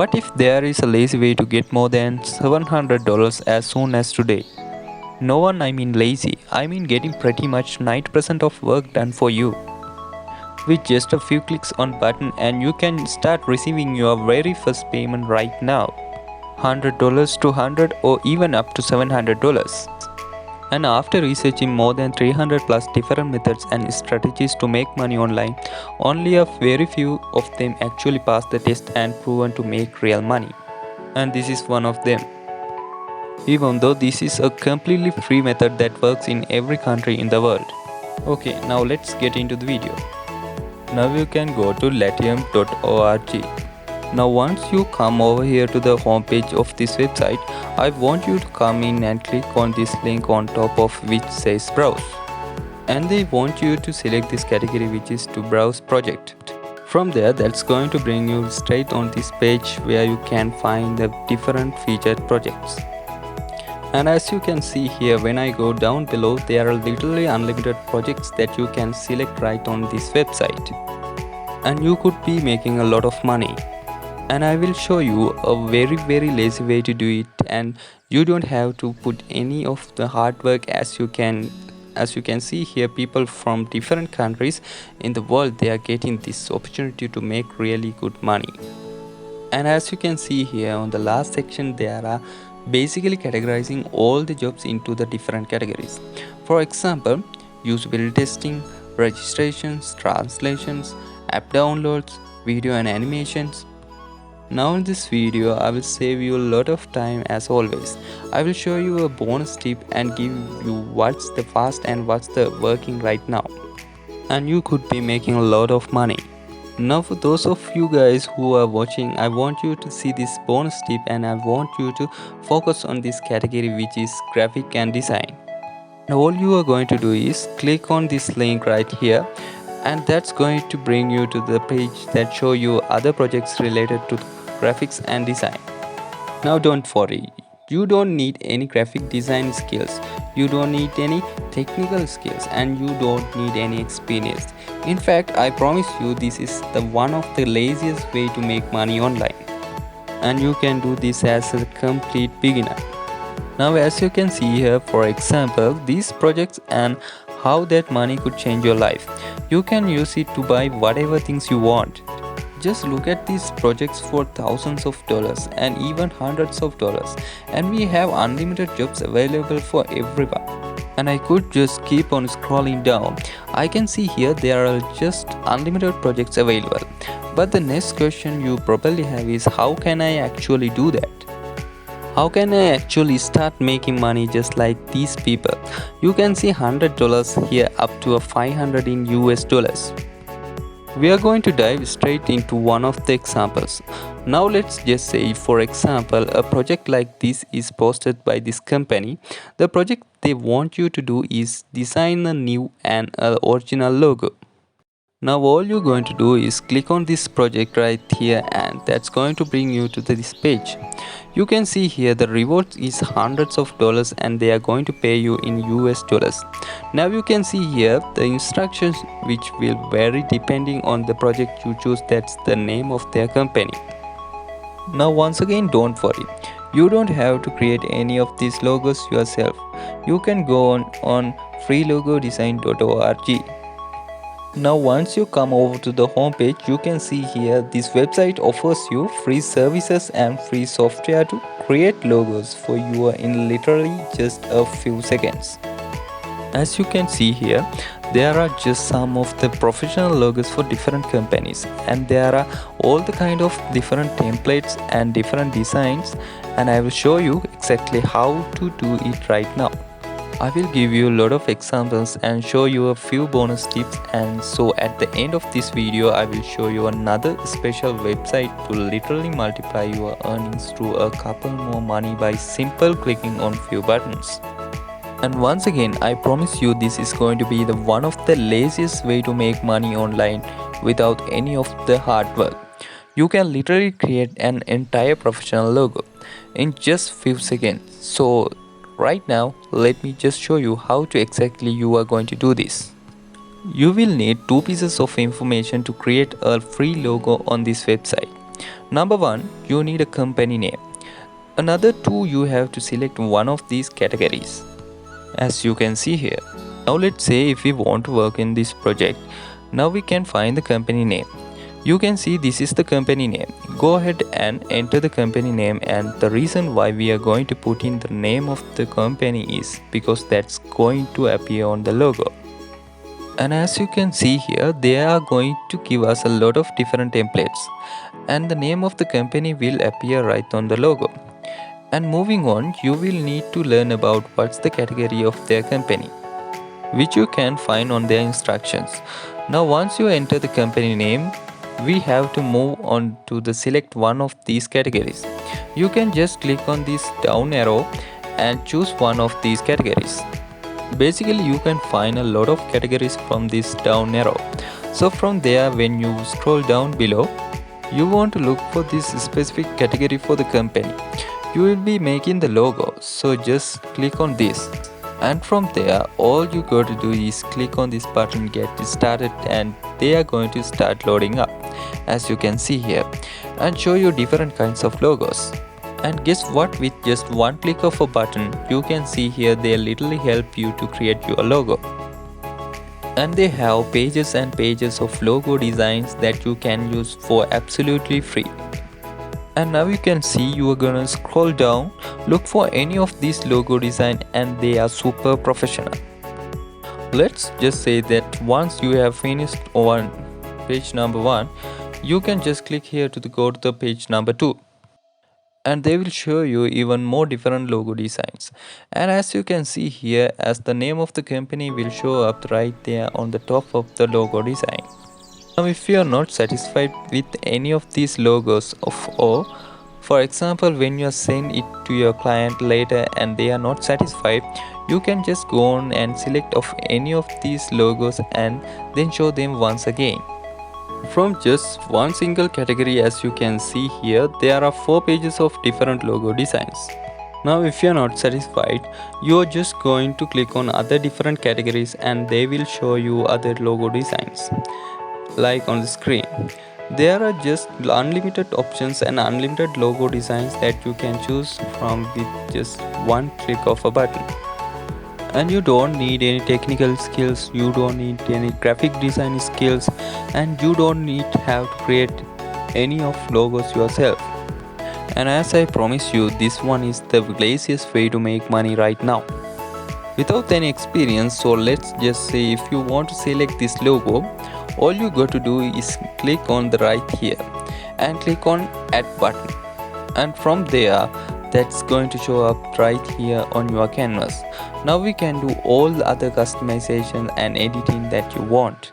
What if there is a lazy way to get more than $700 as soon as today? No one, I mean lazy, I mean getting pretty much 90% of work done for you. With just a few clicks on button and you can start receiving your very first payment right now. $100 to 100 or even up to $700. And after researching more than 300 plus different methods and strategies to make money online, only a very few of them actually pass the test and proven to make real money. And this is one of them. Even though this is a completely free method that works in every country in the world. Okay, now let's get into the video. Now you can go to latium.org. Now once you come over here to the homepage of this website, I want you to come in and click on this link on top of which says browse. And they want you to select this category which is to browse project. From there, that's going to bring you straight on this page where you can find the different featured projects. And as you can see here, when I go down below, there are literally unlimited projects that you can select right on this website. And you could be making a lot of money. And I will show you a very lazy way to do it, and you don't have to put any of the hard work. As you can see here, people from different countries in the world, they are getting this opportunity to make really good money. And as you can see here on the last section, there are basically categorizing all the jobs into the different categories. For example, usability testing, registrations, translations, app downloads, video and animations. Now in this video, I will save you a lot of time as always. I will show you a bonus tip and give you what's the fast and what's the working right now. And you could be making a lot of money. Now for those of you guys who are watching, I want you to see this bonus tip and I want you to focus on this category which is graphic and design. Now all you are going to do is click on this link right here, and that's going to bring you to the page that show you other projects related to graphics and design. Now don't worry, you don't need any graphic design skills, you don't need any technical skills, and you don't need any experience. In fact, I promise you this is the one of the laziest way to make money online. And you can do this as a complete beginner. Now as you can see here, for example, these projects and how that money could change your life. You can use it to buy whatever things you want. Just look at these projects for thousands of dollars and even hundreds of dollars, and we have unlimited jobs available for everyone. And I could just keep on scrolling down. I can see here there are just unlimited projects available. But the next question you probably have is, how can I actually do that? How can I actually start making money just like these people? You can see $100 here up to a $500 in US dollars. We are going to dive straight into one of the examples. Now let's just say, for example, a project like this is posted by this company. The project they want you to do is design a new and original logo. Now all you're going to do is click on this project right here, and that's going to bring you to this page. You can see here the reward is hundreds of dollars and they are going to pay you in US dollars. Now you can see here the instructions which will vary depending on the project you choose. That's the name of their company. Now once again, don't worry, you don't have to create any of these logos yourself. You can go on freelogodesign.org. Now once you come over to the home page, you can see here this website offers you free services and free software to create logos for you in literally just a few seconds. As you can see here, there are just some of the professional logos for different companies, and there are all the kind of different templates and different designs, and I will show you exactly how to do it right now. I will give you a lot of examples and show you a few bonus tips, and so at the end of this video I will show you another special website to literally multiply your earnings through a couple more money by simple clicking on few buttons. And once again, I promise you this is going to be the one of the laziest way to make money online without any of the hard work. You can literally create an entire professional logo in just few seconds. So right now, let me just show you how to exactly you are going to do this. You will need two pieces of information to create a free logo on this website. Number 1, you need a company name. Another 2, you have to select one of these categories, as you can see here. Now let's say if we want to work in this project, now we can find the company name. You can see this is the company name. Go ahead and enter the company name, and the reason why we are going to put in the name of the company is because that's going to appear on the logo. And as you can see here, they are going to give us a lot of different templates, and the name of the company will appear right on the logo. And moving on, you will need to learn about what's the category of their company, which you can find on their instructions. Now once you enter the company name, we have to move on to the select one of these categories. You can just click on this down arrow and choose one of these categories. Basically you can find a lot of categories from this down arrow. So from there, when you scroll down below, you want to look for this specific category for the company. You will be making the logo, so just click on this. And from there, all you got to do is click on this button get started, and they are going to start loading up, as you can see here, and show you different kinds of logos. And guess what, with just one click of a button, you can see here they literally help you to create your logo. And they have pages and pages of logo designs that you can use for absolutely free. And now you can see you are gonna scroll down, look for any of these logo design, and they are super professional. Let's just say that once you have finished on page number 1, you can just click here to go to the page number 2, and they will show you even more different logo designs. And as you can see here, as the name of the company will show up right there on the top of the logo design. Now if you are not satisfied with any of these logos or for example when you send it to your client later and they are not satisfied, you can just go on and select of any of these logos and then show them once again. From just one single category, as you can see here, there are 4 pages of different logo designs. Now if you are not satisfied, you are just going to click on other different categories and they will show you other logo designs. Like on the screen, there are just unlimited options and unlimited logo designs that you can choose from with just one click of a button. And you don't need any technical skills, you don't need any graphic design skills, and you don't need to have to create any of logos yourself. And as I promise you, this one is the laziest way to make money right now without any experience. So let's just say if you want to select this logo, all you got to do is click on the right here and click on add button, and from there that's going to show up right here on your canvas. Now we can do all the other customization and editing that you want.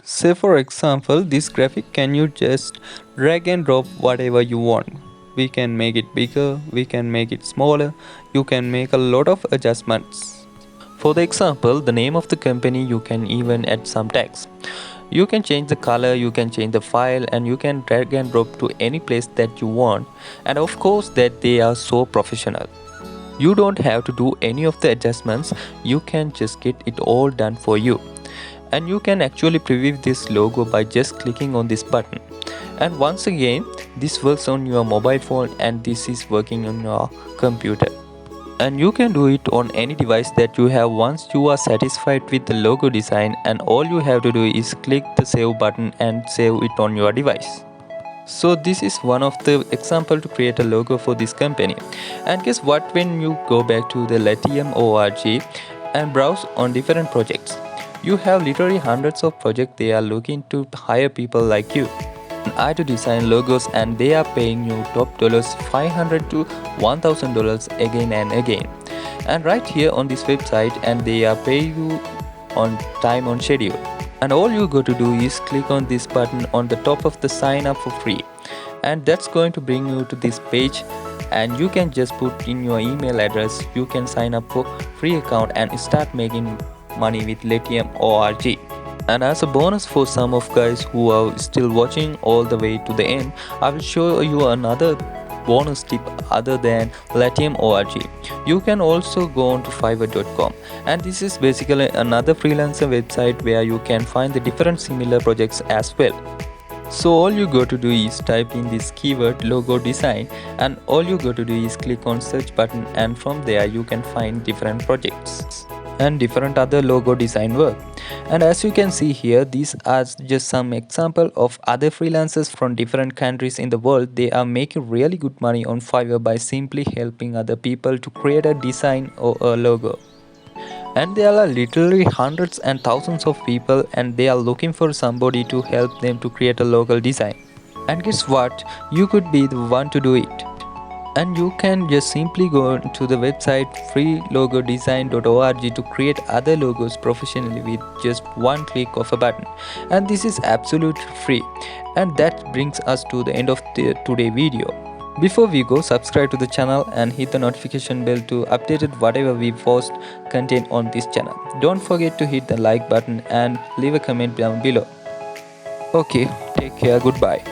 Say for example, this graphic, can you just drag and drop whatever you want. We can make it bigger, we can make it smaller, you can make a lot of adjustments. For the example, the name of the company, you can even add some text. You can change the color, you can change the file, and you can drag and drop to any place that you want. And of course that they are so professional. You don't have to do any of the adjustments, you can just get it all done for you. And you can actually preview this logo by just clicking on this button. And once again, this works on your mobile phone and this is working on your computer. And you can do it on any device that you have once you are satisfied with the logo design, and all you have to do is click the save button and save it on your device. So this is one of the example to create a logo for this company. And guess what, when you go back to the Latium.org and browse on different projects, you have literally hundreds of projects. They are looking to hire people like you. I to design logos, and they are paying you top dollars $500 to $1,000 again and again. And right here on this website, and they are paying you on time on schedule. And all you got to do is click on this button on the top of the sign up for free, and that's going to bring you to this page, and you can just put in your email address. You can sign up for free account and start making money with Latium.org. And as a bonus for some of guys who are still watching all the way to the end, I will show you another bonus tip other than Latium.org. You can also go on to Fiverr.com, and this is basically another freelancer website where you can find the different similar projects as well. So all you got to do is type in this keyword logo design, and all you got to do is click on search button, and from there you can find different projects and different other logo design work. And as you can see here, these are just some example of other freelancers from different countries in the world. They are making really good money on Fiverr by simply helping other people to create a design or a logo. And there are literally hundreds and thousands of people, and they are looking for somebody to help them to create a local design. And guess what, you could be the one to do it. And you can just simply go to the website freelogodesign.org to create other logos professionally with just one click of a button. And this is absolutely free. And that brings us to the end of today's video. Before we go, subscribe to the channel and hit the notification bell to update whatever we post content on this channel. Don't forget to hit the like button and leave a comment down below. Okay, take care, goodbye.